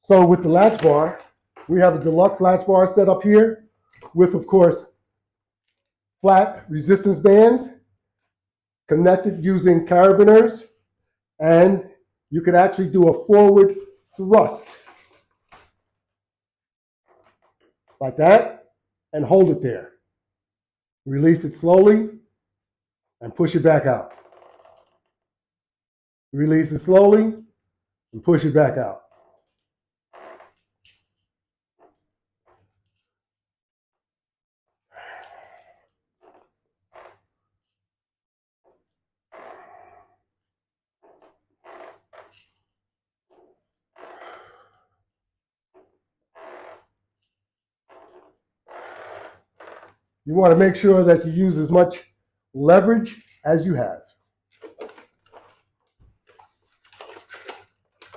So with the latch bar, we have a deluxe latch bar set up here with, of course, flat resistance bands connected using carabiners, and you could actually do a forward thrust like that and hold it there. Release it slowly and push it back out. Release it slowly and push it back out. You want to make sure that you use as much leverage as you have.